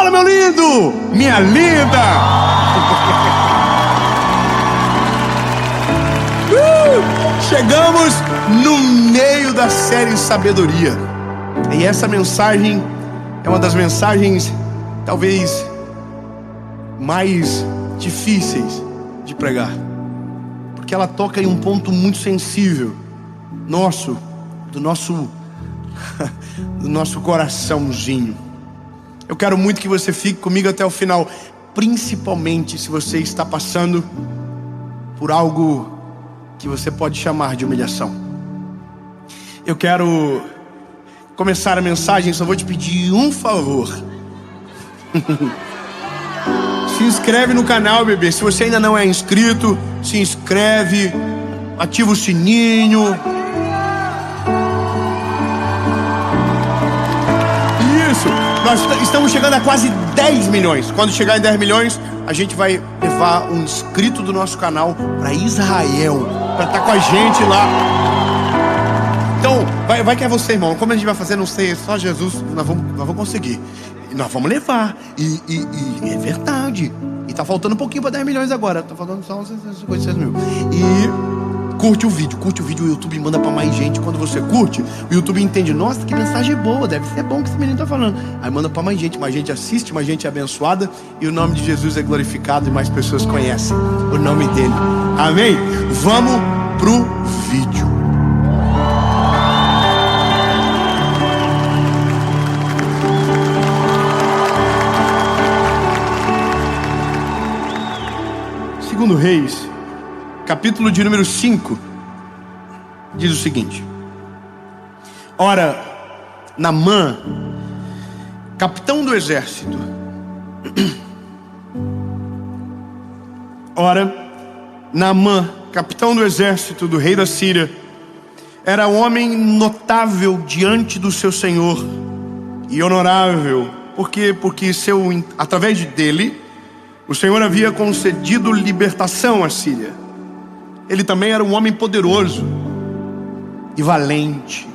Fala, meu lindo, minha linda. Chegamos no meio da série Sabedoria. E essa mensagem é uma das mensagens talvez mais difíceis de pregar, porque ela toca em um ponto muito sensível do nosso coraçãozinho. Eu quero muito que você fique comigo até o final, principalmente se você está passando por algo que você pode chamar de humilhação. Eu quero começar a mensagem, só vou te pedir um favor. Se inscreve no canal, bebê. Se você ainda não é inscrito, se inscreve, ativa o sininho. Isso, nós estamos chegando a quase 10 milhões. Quando chegar em 10 milhões, a gente vai levar um inscrito do nosso canal para Israel, para estar com a gente lá. Então, vai que é você, irmão. Como a gente vai fazer, não sei, só Jesus, nós vamos conseguir. Nós vamos levar. E é verdade. E tá faltando um pouquinho para 10 milhões agora. Tá faltando só 56 mil. E curte o vídeo, o YouTube manda para mais gente. Quando você curte, o YouTube entende, nossa, que mensagem boa, deve ser bom que esse menino tá falando. Aí manda para mais gente assiste, mais gente é abençoada, e o nome de Jesus é glorificado e mais pessoas conhecem o nome dele. Amém? Vamos pro vídeo. Segundo Reis, capítulo de número 5, diz o seguinte: ora, Naamã, capitão do exército, do rei da Síria, era um homem notável diante do seu senhor e honorável, porque através dele o Senhor havia concedido libertação à Síria. Ele também era um homem poderoso e valente,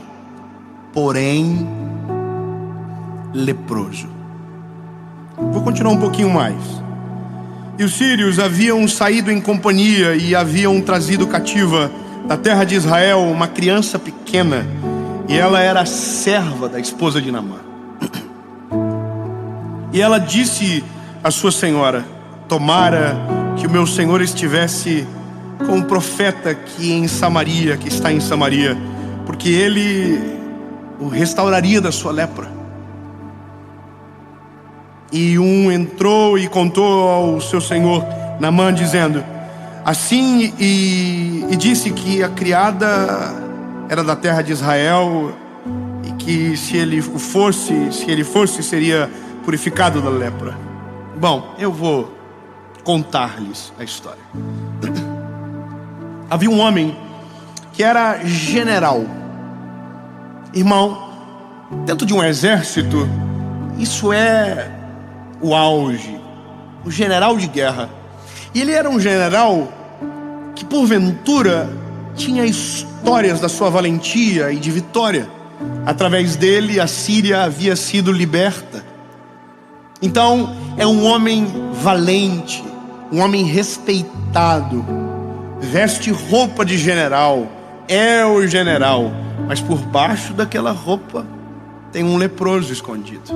porém leproso. Vou continuar um pouquinho mais. E os sírios haviam saído em companhia e haviam trazido cativa da terra de Israel uma criança pequena, e ela era serva da esposa de Naamã. E ela disse à sua senhora: tomara que o meu senhor estivesse com um profeta que está em Samaria, porque ele o restauraria da sua lepra. E entrou e contou ao seu senhor Naamã, dizendo assim, e disse que a criada era da terra de Israel, e que se ele fosse seria purificado da lepra. Bom, eu vou contar-lhes a história. Havia um homem que era general. Irmão, dentro de um exército, isso é o auge, o general de guerra. E ele era um general que porventura tinha histórias da sua valentia e de vitória. Através dele a Síria havia sido liberta. Então é um homem valente, um homem respeitado, veste roupa de general, é o general, mas por baixo daquela roupa tem um leproso escondido.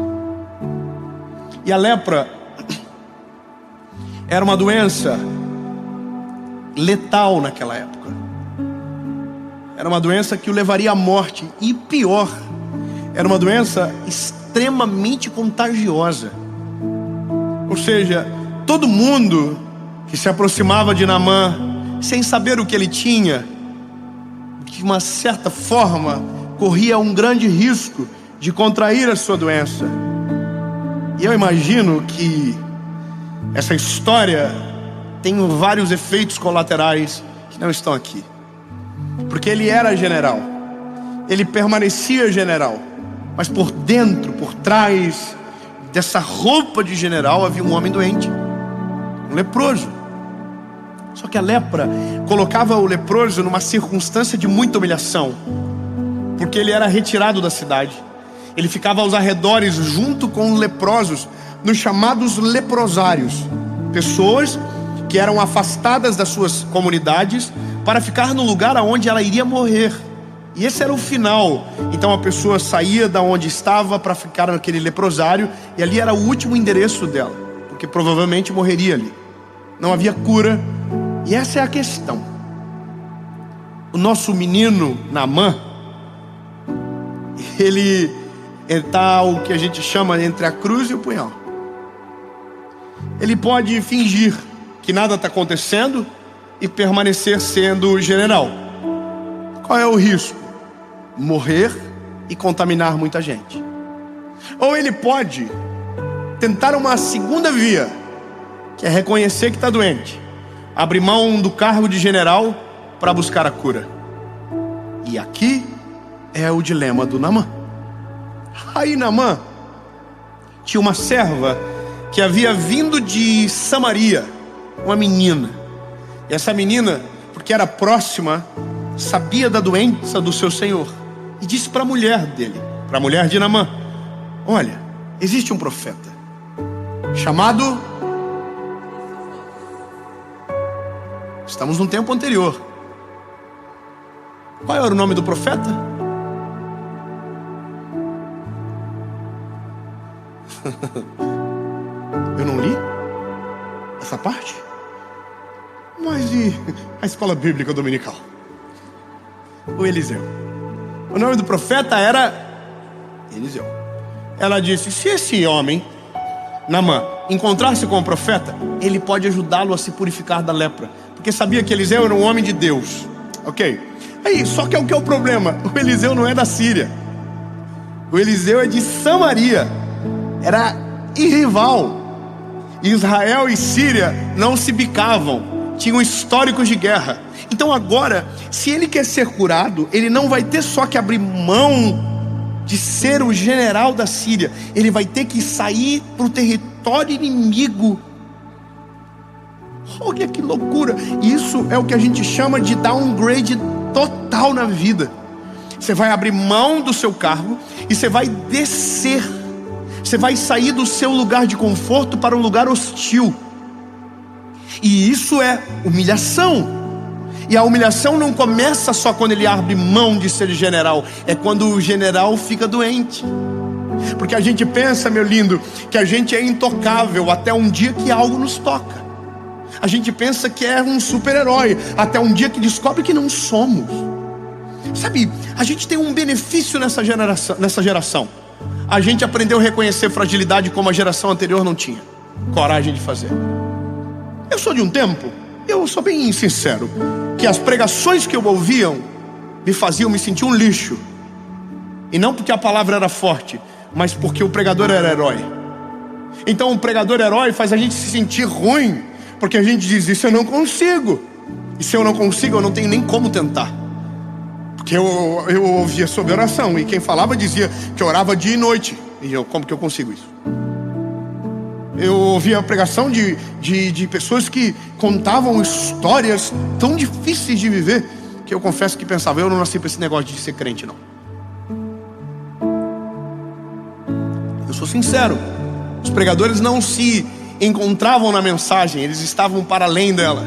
E a lepra era uma doença letal naquela época. Era uma doença que o levaria à morte, e pior, era uma doença extremamente contagiosa. Ou seja, todo mundo que se aproximava de Naamã, sem saber o que ele tinha, de uma certa forma, corria um grande risco de contrair a sua doença. E eu imagino que essa história tem vários efeitos colaterais que não estão aqui. Porque ele era general, ele permanecia general, mas por dentro, por trás dessa roupa de general havia um homem doente, um leproso. Só que a lepra colocava o leproso numa circunstância de muita humilhação, porque ele era retirado da cidade. Ele ficava aos arredores junto com leprosos, nos chamados leprosários, pessoas que eram afastadas das suas comunidades para ficar no lugar aonde ela iria morrer. E esse era o final. Então a pessoa saía da onde estava para ficar naquele leprosário, e ali era o último endereço dela, porque provavelmente morreria ali. Não havia cura. E essa é a questão. O nosso menino Naamã, ele está o que a gente chama entre a cruz e o punhal. Ele pode fingir que nada está acontecendo e permanecer sendo general. Qual é o risco? Morrer e contaminar muita gente. Ou ele pode tentar uma segunda via, que é reconhecer que está doente, abrir mão do cargo de general para buscar a cura. E aqui é o dilema do Naamã. Aí Naamã tinha uma serva que havia vindo de Samaria, uma menina. E essa menina, porque era próxima, sabia da doença do seu senhor, e disse para a mulher dele, para a mulher de Naamã: olha, existe um profeta chamado... Estamos num tempo anterior. Qual era o nome do profeta? Eu não li essa parte? Mas e a escola bíblica dominical? O Eliseu. O nome do profeta era Eliseu. Ela disse: se esse homem, Naamã, encontrar-se com o profeta, ele pode ajudá-lo a se purificar da lepra, porque sabia que Eliseu era um homem de Deus. Ok. Aí, só que o que é o problema? O Eliseu não é da Síria. O Eliseu é de Samaria. Era irrival. Israel e Síria não se bicavam, tinham históricos de guerra. Então agora, se ele quer ser curado, ele não vai ter só que abrir mão de ser o general da Síria, ele vai ter que sair para o território inimigo. Olha que loucura. Isso é o que a gente chama de downgrade total na vida. Você vai abrir mão do seu cargo e você vai descer. Você vai sair do seu lugar de conforto para um lugar hostil. E isso é humilhação. E a humilhação não começa só quando ele abre mão de ser general. É quando o general fica doente. Porque a gente pensa, meu lindo, que a gente é intocável até um dia que algo nos toca. A gente pensa que é um super-herói até um dia que descobre que não somos. Sabe, a gente tem um benefício nessa geração. A gente aprendeu a reconhecer fragilidade como a geração anterior não tinha coragem de fazer. Eu sou de um tempo, eu sou bem sincero, que as pregações que eu ouviam me faziam me sentir um lixo. E não porque a palavra era forte, mas porque o pregador era herói. Então o pregador herói faz a gente se sentir ruim, porque a gente diz: isso eu não consigo. E se eu não consigo, eu não tenho nem como tentar. Porque eu ouvia sobre oração, e quem falava dizia que orava dia e noite. E eu, como que eu consigo isso? Eu ouvia a pregação de pessoas que contavam histórias tão difíceis de viver, que eu confesso que pensava: eu não nasci para esse negócio de ser crente, não. Eu sou sincero, os pregadores não se encontravam na mensagem, eles estavam para além dela.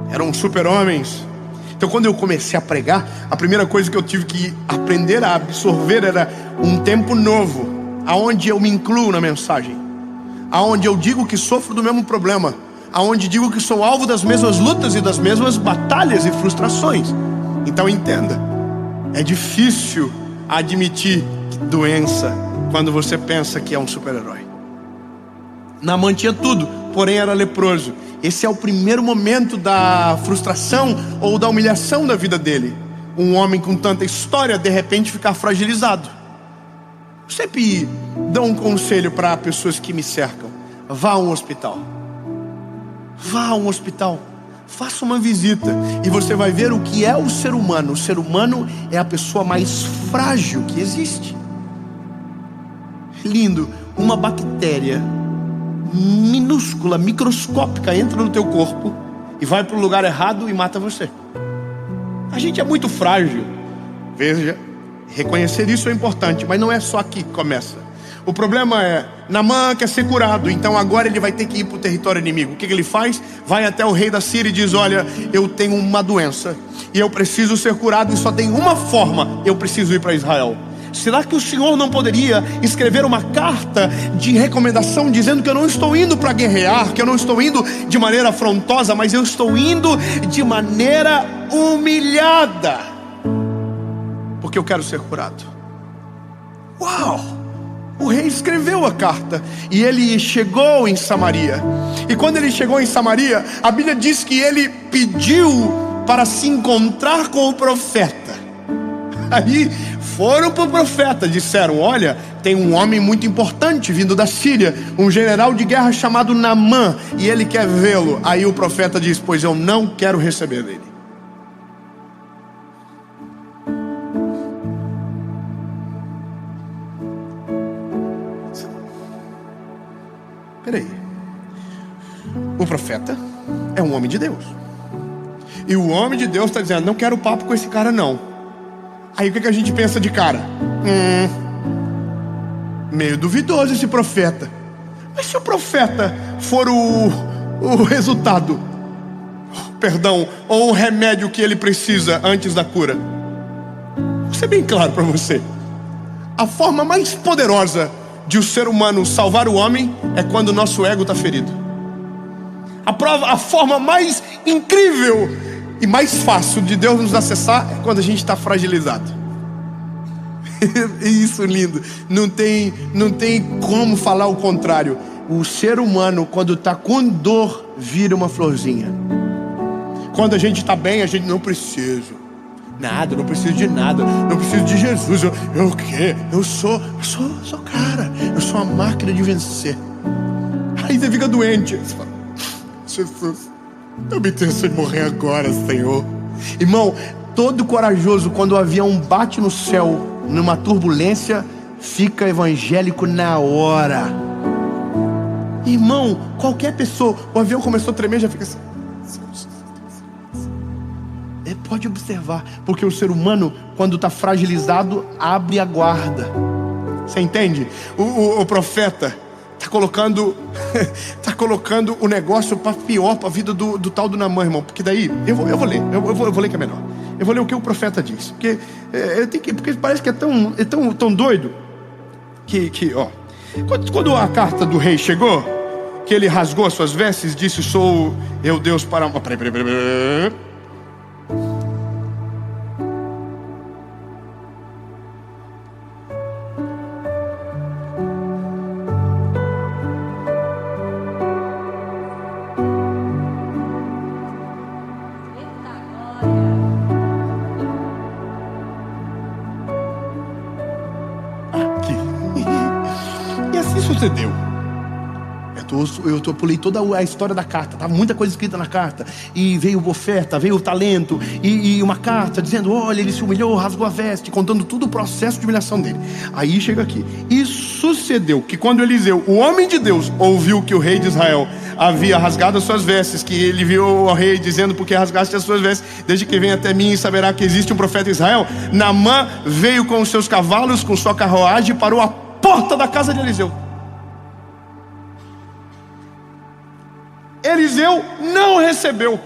Eram super-homens. Então quando eu comecei a pregar, a primeira coisa que eu tive que aprender a absorver era um tempo novo, aonde eu me incluo na mensagem, aonde eu digo que sofro do mesmo problema, aonde digo que sou alvo das mesmas lutas e das mesmas batalhas e frustrações. Então entenda, é difícil admitir doença quando você pensa que é um super-herói. Naamã tinha tudo, porém era leproso. Esse é o primeiro momento da frustração ou da humilhação da vida dele. Um homem com tanta história, de repente ficar fragilizado. Eu sempre dou um conselho para pessoas que me cercam: vá a um hospital. Vá a um hospital, faça uma visita, e você vai ver o que é o ser humano. O ser humano é a pessoa mais frágil que existe. Lindo, uma bactéria minúscula, microscópica entra no teu corpo e vai para o lugar errado e mata você. A gente é muito frágil. Veja, reconhecer isso é importante, mas não é só aqui que começa. O problema é, Naamã quer ser curado, então agora ele vai ter que ir para o território inimigo. O que ele faz? Vai até o rei da Síria e diz: olha, eu tenho uma doença e eu preciso ser curado, e só tem uma forma: eu preciso ir para Israel. Será que o Senhor não poderia escrever uma carta de recomendação dizendo que eu não estou indo para guerrear, que eu não estou indo de maneira afrontosa, mas eu estou indo de maneira humilhada, porque eu quero ser curado? Uau! O rei escreveu a carta e ele chegou em Samaria. E quando ele chegou em Samaria, a Bíblia diz que ele pediu para se encontrar com o profeta. Aí foram para o profeta, disseram: olha, tem um homem muito importante vindo da Síria, um general de guerra chamado Naamã, e ele quer vê-lo. Aí o profeta diz: pois eu não quero receber ele. Peraí, o profeta é um homem de Deus, e o homem de Deus está dizendo: não quero papo com esse cara não. Aí o que a gente pensa de cara? Meio duvidoso esse profeta. Mas se o profeta for o resultado, ou o remédio que ele precisa antes da cura? Vou ser bem claro para você: a forma mais poderosa de o ser humano salvar o homem é quando o nosso ego está ferido. A forma mais incrível e mais fácil de Deus nos acessar é quando a gente está fragilizado. Isso lindo. Não tem como falar o contrário. O ser humano, quando está com dor, vira uma florzinha. Quando a gente está bem, a gente não precisa nada, não preciso de nada, não preciso de Jesus. Eu o quê? Eu sou cara, eu sou uma máquina de vencer. Aí você fica doente. Você fala: Jesus, eu me tenho de morrer agora, Senhor. Irmão, todo corajoso, quando o avião bate no céu, numa turbulência, fica evangélico na hora. Irmão, qualquer pessoa, o avião começou a tremer, já fica assim. Pode observar, porque o ser humano, quando está fragilizado, abre a guarda. Você entende? O profeta está colocando o negócio para pior, para a vida do tal do Naamã, irmão. Porque daí, eu vou ler que é melhor. Eu vou ler o que o profeta diz, porque porque parece que é tão doido que ó, quando a carta do rei chegou, que ele rasgou as suas vestes, disse: sou eu Deus para... Peraí. Sucedeu. Eu pulei toda a história da carta. Estava muita coisa escrita na carta. E veio oferta, veio o talento, e uma carta dizendo: olha, ele se humilhou, rasgou a veste, contando todo o processo de humilhação dele. Aí chega aqui: e sucedeu que quando Eliseu, o homem de Deus, ouviu que o rei de Israel havia rasgado as suas vestes, que ele viu ao rei dizendo: porque rasgaste as suas vestes, desde que vem até mim e saberá que existe um profeta em Israel, Naamã veio com os seus cavalos, com sua carruagem, e parou à porta da casa de Eliseu. Eliseu não recebeu.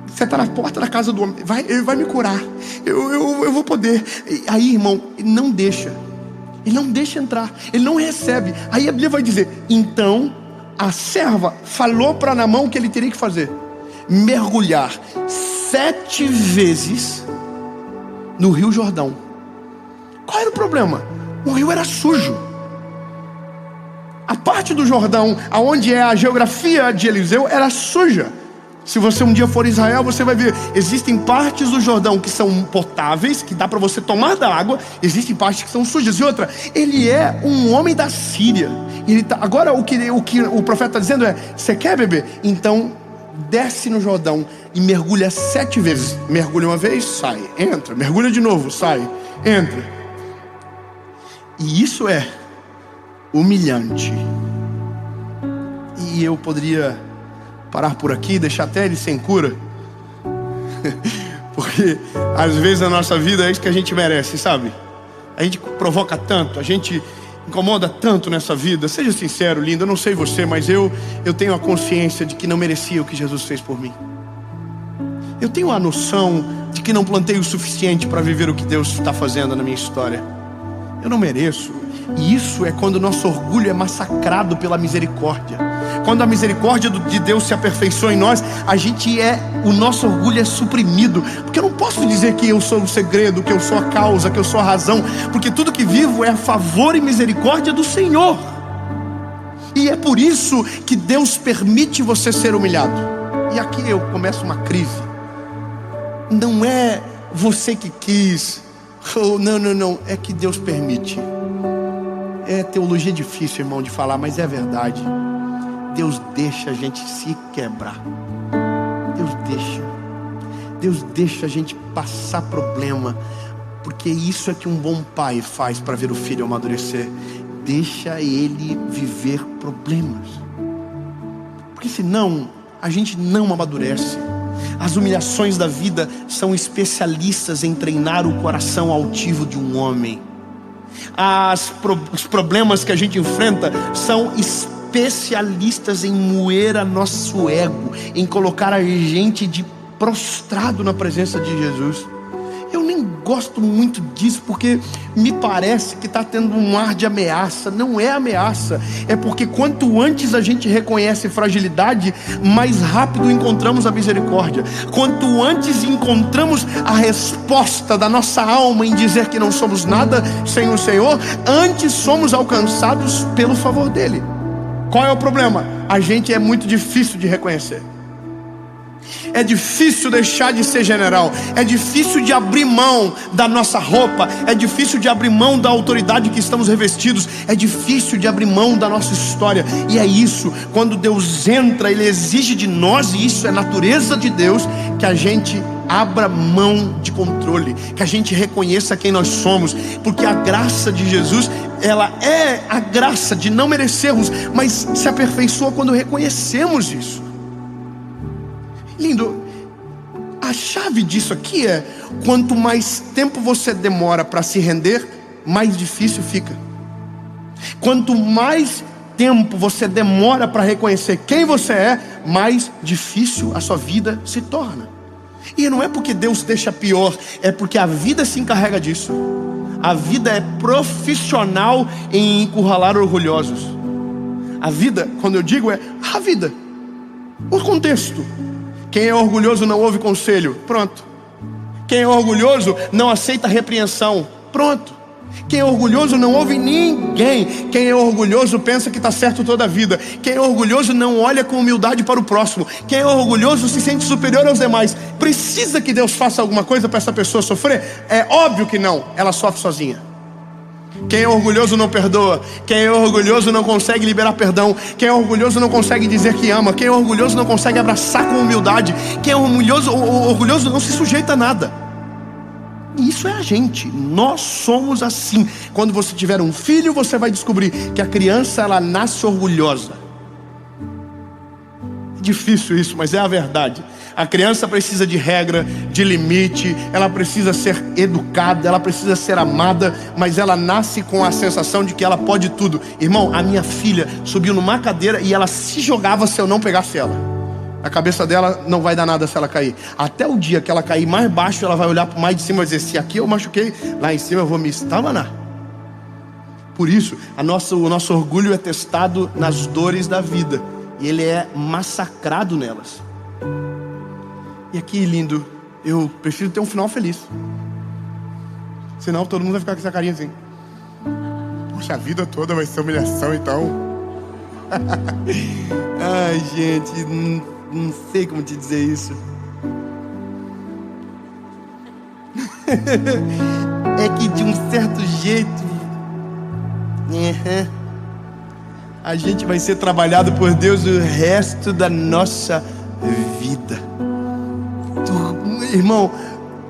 Você está na porta da casa do homem, ele vai me curar, eu vou poder. Aí, irmão, ele não deixa entrar, ele não recebe. Aí a Bíblia vai dizer: então a serva falou para Naamã o que ele teria que fazer: mergulhar 7 vezes no Rio Jordão. Qual era o problema? O rio era sujo. A parte do Jordão, aonde é a geografia de Eliseu, era suja. Se você um dia for a Israel, você vai ver, existem partes do Jordão que são potáveis, que dá para você tomar da água. Existem partes que são sujas. E outra, ele é um homem da Síria. Agora o que o profeta está dizendo é: você quer beber? Então desce no Jordão e mergulha 7 vezes. Mergulha uma vez, sai, entra. Mergulha de novo, sai, entra. E isso é humilhante. E eu poderia parar por aqui, deixar até ele sem cura, porque às vezes na nossa vida é isso que a gente merece, sabe? A gente provoca tanto, a gente incomoda tanto nessa vida. Seja sincero, lindo, eu não sei você, mas eu tenho a consciência de que não merecia o que Jesus fez por mim. Eu tenho a noção de que não plantei o suficiente para viver o que Deus está fazendo na minha história. Eu não mereço. E isso é quando o nosso orgulho é massacrado pela misericórdia. Quando a misericórdia de Deus se aperfeiçoa em nós, o nosso orgulho é suprimido. Porque eu não posso dizer que eu sou o segredo, que eu sou a causa, que eu sou a razão. Porque tudo que vivo é a favor e misericórdia do Senhor. E é por isso que Deus permite você ser humilhado. E aqui eu começo uma crise. Não é você que quis. Oh, não. É que Deus permite. É teologia difícil, irmão, de falar, mas é verdade. Deus deixa a gente se quebrar. Deus deixa a gente passar problema. Porque isso é que um bom pai faz para ver o filho amadurecer. Deixa ele viver problemas. Porque senão a gente não amadurece. As humilhações da vida são especialistas em treinar o coração altivo de um homem. Os problemas que a gente enfrenta são especialistas em moer a nosso ego, em colocar a gente prostrado na presença de Jesus. Eu nem gosto muito disso, porque me parece que está tendo um ar de ameaça. Não é ameaça, é porque quanto antes a gente reconhece fragilidade, mais rápido encontramos a misericórdia. Quanto antes encontramos a resposta da nossa alma em dizer que não somos nada sem o Senhor, antes somos alcançados pelo favor dele. Qual é o problema? A gente é muito difícil de reconhecer. É difícil deixar de ser general. É difícil de abrir mão da nossa roupa. É difícil de abrir mão da autoridade que estamos revestidos. É difícil de abrir mão da nossa história. E é isso, quando Deus entra, Ele exige de nós, e isso é natureza de Deus, que a gente abra mão de controle, que a gente reconheça quem nós somos. Porque a graça de Jesus, ela é a graça de não merecermos, mas se aperfeiçoa quando reconhecemos isso. Lindo, a chave disso aqui é: quanto mais tempo você demora para se render, mais difícil fica. Quanto mais tempo você demora para reconhecer quem você é, mais difícil a sua vida se torna. E não é porque Deus deixa pior, é porque a vida se encarrega disso. A vida é profissional em encurralar orgulhosos. A vida, quando eu digo, é a vida, o contexto. Quem é orgulhoso não ouve conselho, pronto. Quem é orgulhoso não aceita repreensão, pronto. Quem é orgulhoso não ouve ninguém. Quem é orgulhoso pensa que está certo toda a vida. Quem é orgulhoso não olha com humildade para o próximo. Quem é orgulhoso se sente superior aos demais. Precisa que Deus faça alguma coisa para essa pessoa sofrer? É óbvio que não, ela sofre sozinha. Quem é orgulhoso não perdoa. Quem é orgulhoso não consegue liberar perdão. Quem é orgulhoso não consegue dizer que ama. Quem é orgulhoso não consegue abraçar com humildade. Quem é orgulhoso não se sujeita a nada. E isso é a gente. Nós somos assim. Quando você tiver um filho, você vai descobrir que a criança, ela nasce orgulhosa. É difícil isso, mas é a verdade. A criança precisa de regra, de limite. Ela precisa ser educada, ela precisa ser amada, mas ela nasce com a sensação de que ela pode tudo. Irmão, a minha filha subiu numa cadeira e ela se jogava se eu não pegasse ela. A cabeça dela não vai dar nada se ela cair. Até o dia que ela cair mais baixo, ela vai olhar para o mais de cima e dizer: se aqui eu machuquei, lá em cima eu vou me estamanar. Por isso, o nosso orgulho é testado nas dores da vida, e ele é massacrado nelas. E aqui, lindo, eu prefiro ter um final feliz. Senão todo mundo vai ficar com essa carinha assim: poxa, a vida toda vai ser humilhação, então. Ai, gente, não sei como te dizer isso. É que de um certo jeito, a gente vai ser trabalhado por Deus o resto da nossa vida. Irmão,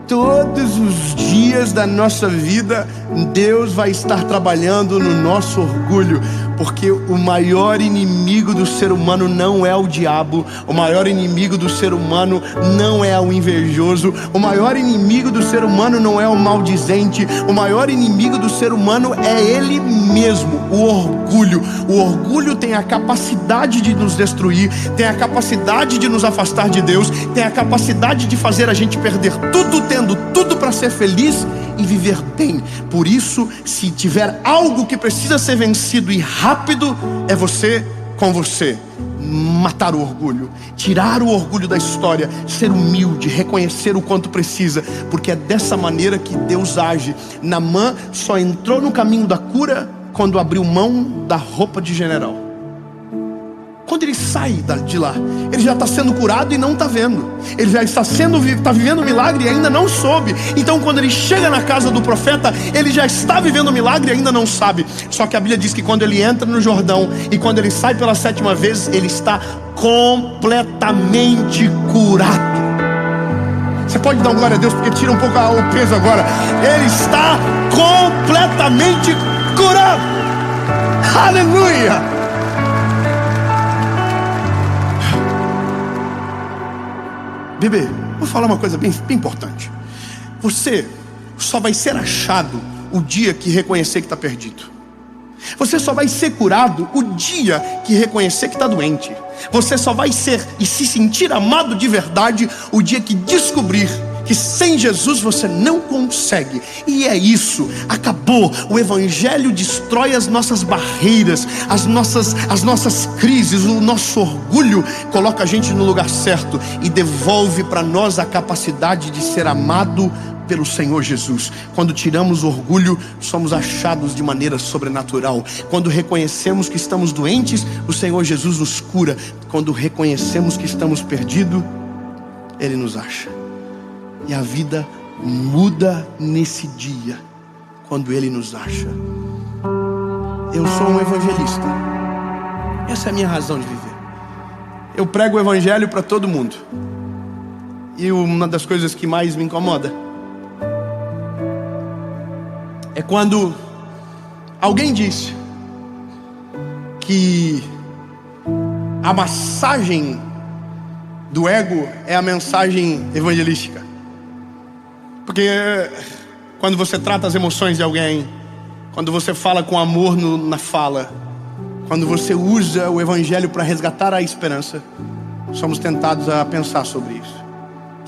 todos os dias da nossa vida, Deus vai estar trabalhando no nosso orgulho. Porque o maior inimigo do ser humano não é o diabo. O maior inimigo do ser humano não é o invejoso. O maior inimigo do ser humano não é o maldizente. O maior inimigo do ser humano é ele mesmo, o orgulho. O orgulho tem a capacidade de nos destruir, tem a capacidade de nos afastar de Deus, tem a capacidade de fazer a gente perder tudo, tendo tudo para ser feliz e viver bem. Por isso, se tiver algo que precisa ser vencido e rápido, é você com você. Matar o orgulho, tirar o orgulho da história, ser humilde, reconhecer o quanto precisa, porque é dessa maneira que Deus age. Naamã só entrou no caminho da cura quando abriu mão da roupa de general. Quando ele sai de lá, ele já está sendo curado e não está vendo. Ele já está vivendo um milagre e ainda não soube. Então quando ele chega na casa do profeta, ele já está vivendo um milagre e ainda não sabe. Só que a Bíblia diz que quando ele entra no Jordão e quando ele sai pela 7ª vez, ele está completamente curado. Você pode dar um glória a Deus, porque tira um pouco o peso agora. Ele está completamente curado. Aleluia! Bebê, vou falar uma coisa bem importante. Você só vai ser achado o dia que reconhecer que está perdido. Você só vai ser curado o dia que reconhecer que está doente. Você só vai ser e se sentir amado de verdade o dia que descobrir que sem Jesus você não consegue. E é isso, acabou. O Evangelho destrói as nossas barreiras, as nossas crises, o nosso orgulho, coloca a gente no lugar certo e devolve para nós a capacidade de ser amado pelo Senhor Jesus. Quando tiramos o orgulho, somos achados de maneira sobrenatural. Quando reconhecemos que estamos doentes, o Senhor Jesus nos cura. Quando reconhecemos que estamos perdidos, Ele nos acha. E a vida muda nesse dia, quando Ele nos acha. Eu sou um evangelista. Essa é a minha razão de viver. Eu prego o Evangelho para todo mundo. E uma das coisas que mais me incomoda é quando alguém diz que a massagem do ego é a mensagem evangelística. Porque quando você trata as emoções de alguém, quando você fala com amor na fala, quando você usa o Evangelho para resgatar a esperança, somos tentados a pensar sobre isso.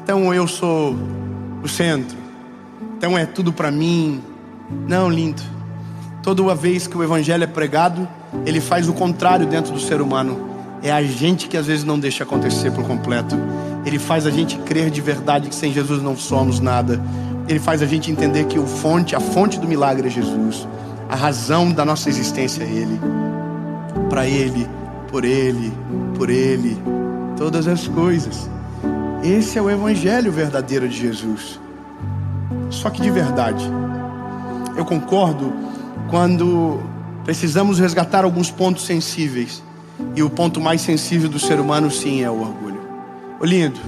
Então eu sou o centro, então é tudo para mim. Não, lindo. Toda vez que o Evangelho é pregado, ele faz o contrário dentro do ser humano. É a gente que às vezes não deixa acontecer por completo. Ele faz a gente crer de verdade que sem Jesus não somos nada. Ele faz a gente entender que a fonte do milagre é Jesus. A razão da nossa existência é Ele. Para Ele, por Ele, todas as coisas. Esse é o Evangelho verdadeiro de Jesus. Só que de verdade, eu concordo quando precisamos resgatar alguns pontos sensíveis. E o ponto mais sensível do ser humano, sim, é o orgulho. Ô lindo,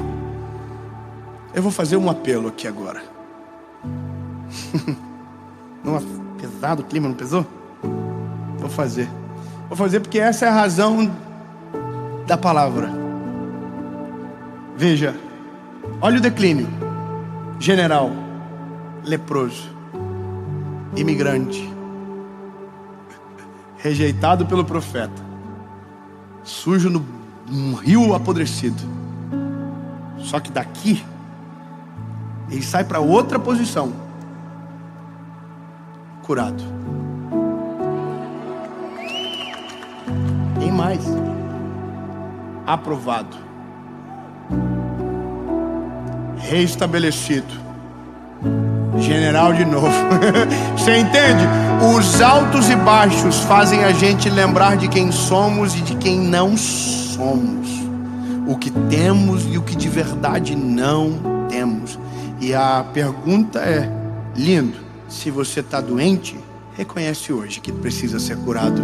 eu vou fazer um apelo aqui agora. Não é pesado o clima, não pesou? Vou fazer porque essa é a razão da palavra. Veja, olha o declínio. General, leproso, imigrante, rejeitado pelo profeta, sujo num rio apodrecido. Só que daqui ele sai para outra posição, curado. Tem mais, aprovado, reestabelecido, general de novo. Você entende? Os altos e baixos fazem a gente lembrar de quem somos e de quem não somos, o que temos e o que de verdade não temos. E a pergunta é, lindo, se você está doente, reconhece hoje que precisa ser curado.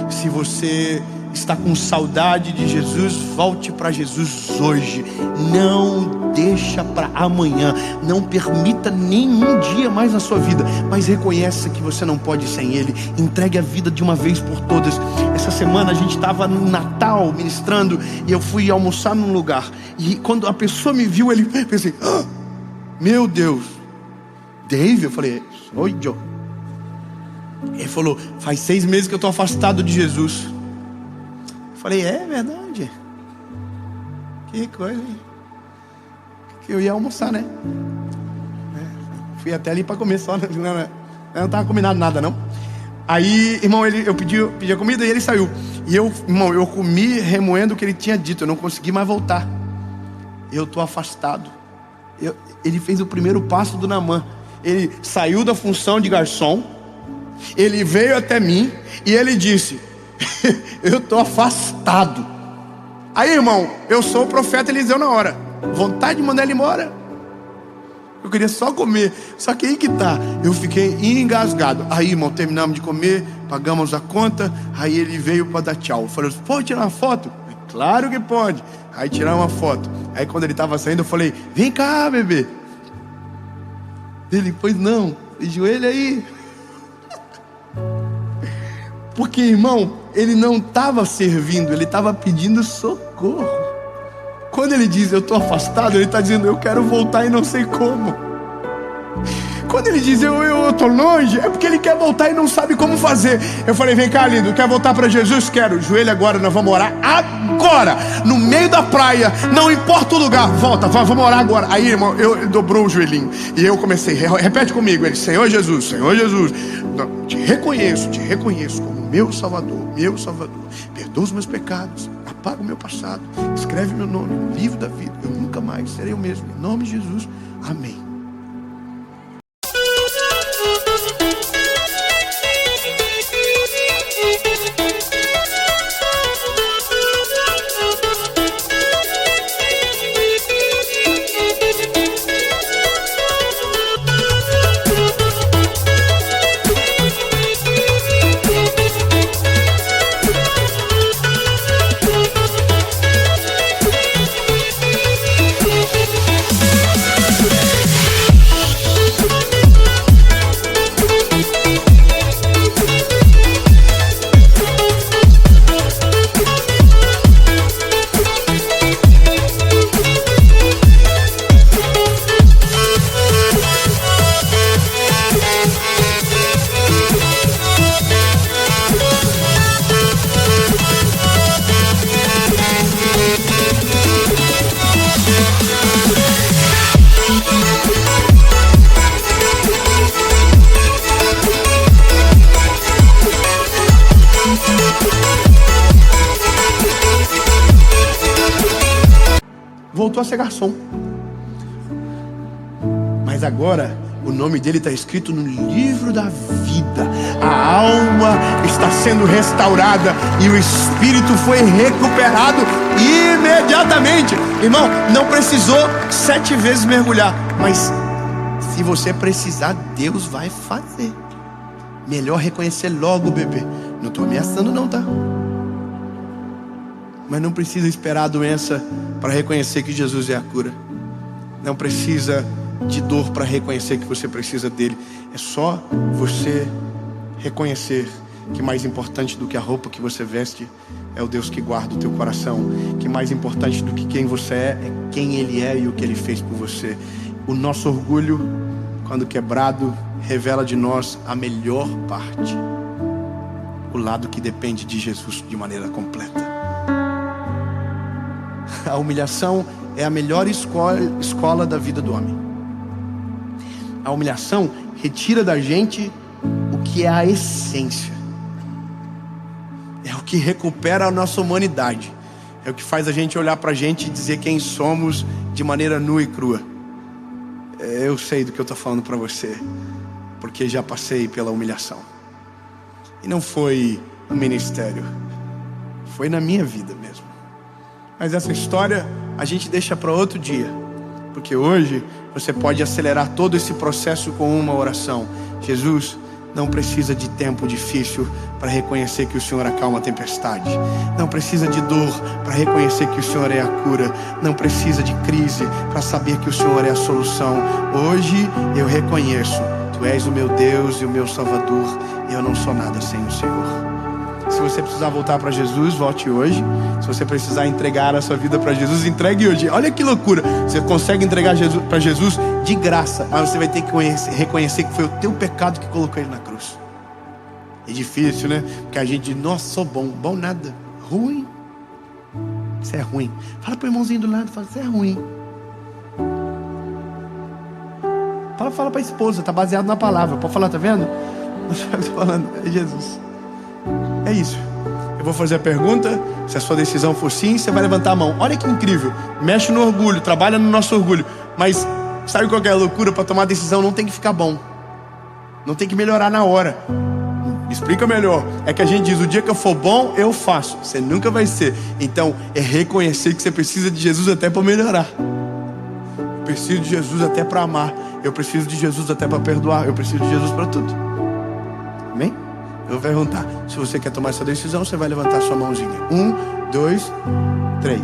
Se você está com saudade de Jesus, volte para Jesus hoje. Não deixa para amanhã. Não permita nenhum dia mais na sua vida, mas reconheça que você não pode sem Ele. Entregue a vida de uma vez por todas. Essa semana a gente estava no Natal ministrando e eu fui almoçar num lugar. E quando a pessoa me viu, ele pensei, ah, meu Deus, Dave? Eu falei, sou eu. Ele falou, faz 6 meses que eu estou afastado de Jesus. Eu falei, é verdade? Que coisa, hein? Que eu ia almoçar, né? Fui até ali para comer só, né? Não estava combinado nada, não. Aí, irmão, eu pedi a comida e ele saiu. E eu comi remoendo o que ele tinha dito. Eu não consegui mais voltar. Eu estou afastado. Ele fez o primeiro passo do Naamã. Ele saiu da função de garçom. Ele veio até mim e ele disse, eu estou afastado. Aí, irmão, eu sou o profeta Eliseu na hora. Vontade de mandar ele embora. Eu queria só comer. Só que aí que tá, eu fiquei engasgado. Aí, irmão, terminamos de comer, pagamos a conta. Aí ele veio para dar tchau. Eu falei, pode tirar uma foto? Claro que pode. Aí tirar uma foto. Aí quando ele estava saindo, eu falei, vem cá, bebê. Ele, pois não, joelho aí. Porque, irmão, ele não estava servindo, ele estava pedindo socorro. Quando ele diz, eu estou afastado, ele está dizendo, eu quero voltar e não sei como. Quando ele diz, eu estou longe, é porque ele quer voltar e não sabe como fazer. Eu falei, vem cá, lindo, quer voltar para Jesus? Quero. Joelho agora, nós vamos orar agora, no meio da praia, não importa o lugar. Volta, vamos orar agora. Aí, irmão, ele dobrou o joelhinho. E eu comecei, repete comigo. Ele, Senhor Jesus, te reconheço como meu Salvador. Perdoa os meus pecados, apaga o meu passado, escreve meu nome no livro da vida. Eu nunca mais serei o mesmo. Em nome de Jesus, amém. Voltou a ser garçom. Mas agora o nome dele está escrito no livro da vida. A alma está sendo restaurada e o espírito foi recuperado imediatamente. Irmão, não precisou 7 vezes mergulhar, mas se você precisar, Deus vai fazer. Melhor reconhecer logo, bebê. Não estou ameaçando não, tá? Mas não precisa esperar a doença para reconhecer que Jesus é a cura. Não precisa de dor para reconhecer que você precisa dele. É só você reconhecer que mais importante do que a roupa que você veste é o Deus que guarda o teu coração. Que mais importante do que quem você é quem Ele é e o que Ele fez por você. O nosso orgulho, quando quebrado, revela de nós a melhor parte. O lado que depende de Jesus de maneira completa. A humilhação é a melhor escola da vida do homem. A humilhação retira da gente o que é a essência. É o que recupera a nossa humanidade. É o que faz a gente olhar pra gente e dizer quem somos de maneira nua e crua. Eu sei do que eu estou falando para você, porque já passei pela humilhação. E não foi no ministério, foi na minha vida mesmo. Mas essa história a gente deixa para outro dia, porque hoje você pode acelerar todo esse processo com uma oração. Jesus, não precisa de tempo difícil para reconhecer que o Senhor acalma a tempestade. Não precisa de dor para reconhecer que o Senhor é a cura. Não precisa de crise para saber que o Senhor é a solução. Hoje eu reconheço, Tu és o meu Deus e o meu Salvador. Eu não sou nada sem o Senhor. Se você precisar voltar para Jesus, volte hoje. Se você precisar entregar a sua vida para Jesus, entregue hoje. Olha que loucura. Você consegue entregar para Jesus de graça, mas você vai ter que reconhecer que foi o teu pecado que colocou Ele na cruz. É difícil, né? Porque a gente diz, nossa, sou bom. Bom nada. Ruim. Isso é ruim. Fala pro irmãozinho do lado, fala, isso é ruim. Fala pra esposa, tá baseado na palavra. Pode falar, tá vendo? Não sabe o que eu tô falando, é Jesus. É isso. Eu vou fazer a pergunta. Se a sua decisão for sim, você vai levantar a mão. Olha que incrível. Mexe no orgulho, trabalha no nosso orgulho. Mas sabe qual que é a loucura? Para tomar decisão não tem que ficar bom. Não tem que melhorar na hora. Me explica melhor. É que a gente diz, o dia que eu for bom, eu faço. Você nunca vai ser. Então é reconhecer que você precisa de Jesus até para melhorar. Eu preciso de Jesus até para amar. Eu preciso de Jesus até para perdoar. Eu preciso de Jesus para tudo. Amém? Eu vou perguntar. Se você quer tomar essa decisão, você vai levantar sua mãozinha. 1, 2, 3.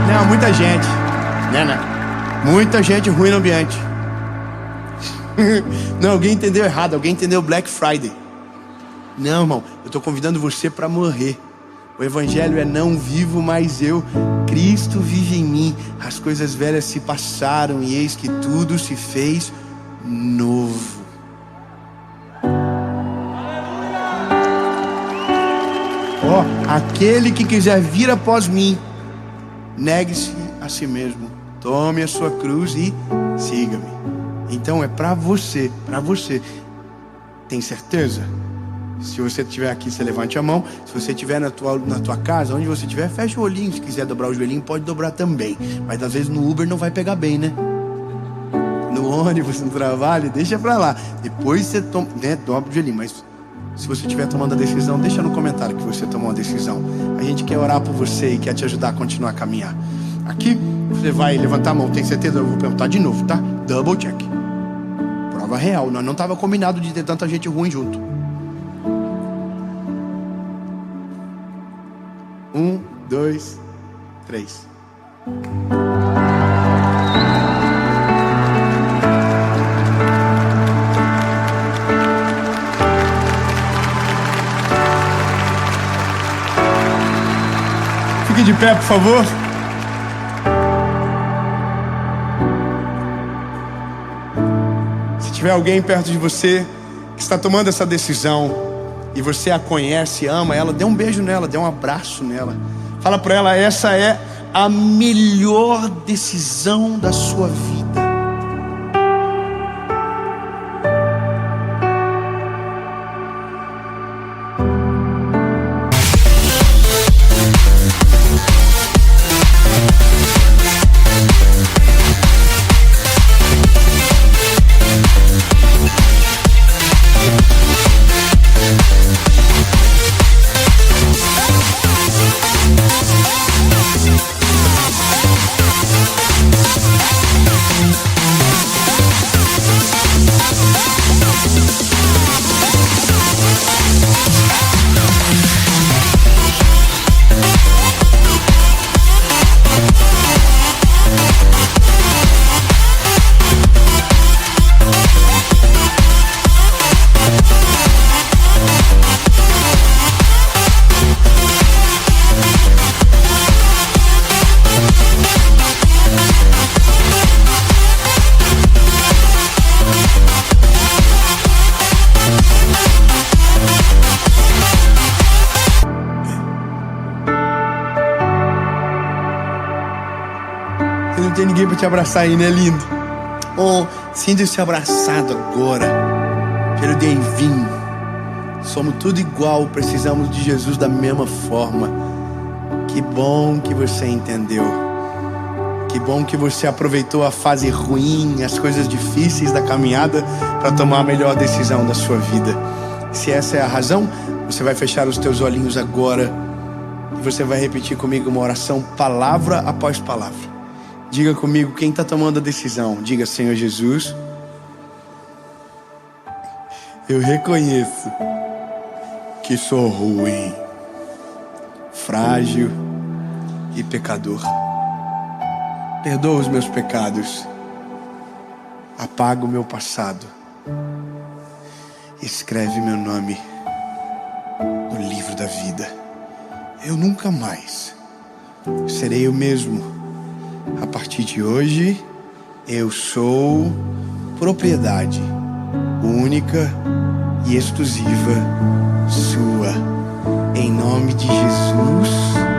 Não, muita gente. Não. Muita gente ruim no ambiente. Não, alguém entendeu errado. Alguém entendeu Black Friday. Não, irmão. Eu estou convidando você para morrer. O evangelho é não vivo mais eu, Cristo vive em mim. As coisas velhas se passaram e eis que tudo se fez novo. Aquele que quiser vir após mim, negue-se a si mesmo, tome a sua cruz e siga-me. Então é para você, tem certeza? Se você estiver aqui, você levante a mão. Se você estiver na tua casa, onde você estiver, fecha o olhinho. Se quiser dobrar o joelhinho, pode dobrar também. Mas às vezes no Uber não vai pegar bem, né? No ônibus, no trabalho, deixa pra lá. Depois você toma, né, dobra o joelhinho. Mas se você estiver tomando a decisão, deixa no comentário que você tomou a decisão. A gente quer orar por você e quer te ajudar a continuar a caminhar. Aqui, você vai levantar a mão. Tem certeza? Eu vou perguntar de novo, tá? Double check. Prova real. Nós não estava combinado de ter tanta gente ruim junto. 1, 2, 3. Fique de pé, por favor. Se tiver alguém perto de você que está tomando essa decisão e você a conhece, ama ela, dê um beijo nela, dê um abraço nela. Fala para ela, essa é a melhor decisão da sua vida. Não tem ninguém para te abraçar aí, né, lindo? Oh, sinta-se abraçado agora pelo Divino. Somos tudo igual, precisamos de Jesus da mesma forma. Que bom que você entendeu. Que bom que você aproveitou a fase ruim, as coisas difíceis da caminhada para tomar a melhor decisão da sua vida. Se essa é a razão, você vai fechar os teus olhinhos agora e você vai repetir comigo uma oração, palavra após palavra. Diga comigo, quem está tomando a decisão, diga: Senhor Jesus, eu reconheço que sou ruim, frágil e pecador. Perdoa os meus pecados, apaga o meu passado, escreve meu nome no livro da vida. Eu nunca mais serei o mesmo. A partir de hoje, eu sou propriedade única e exclusiva sua. Em nome de Jesus.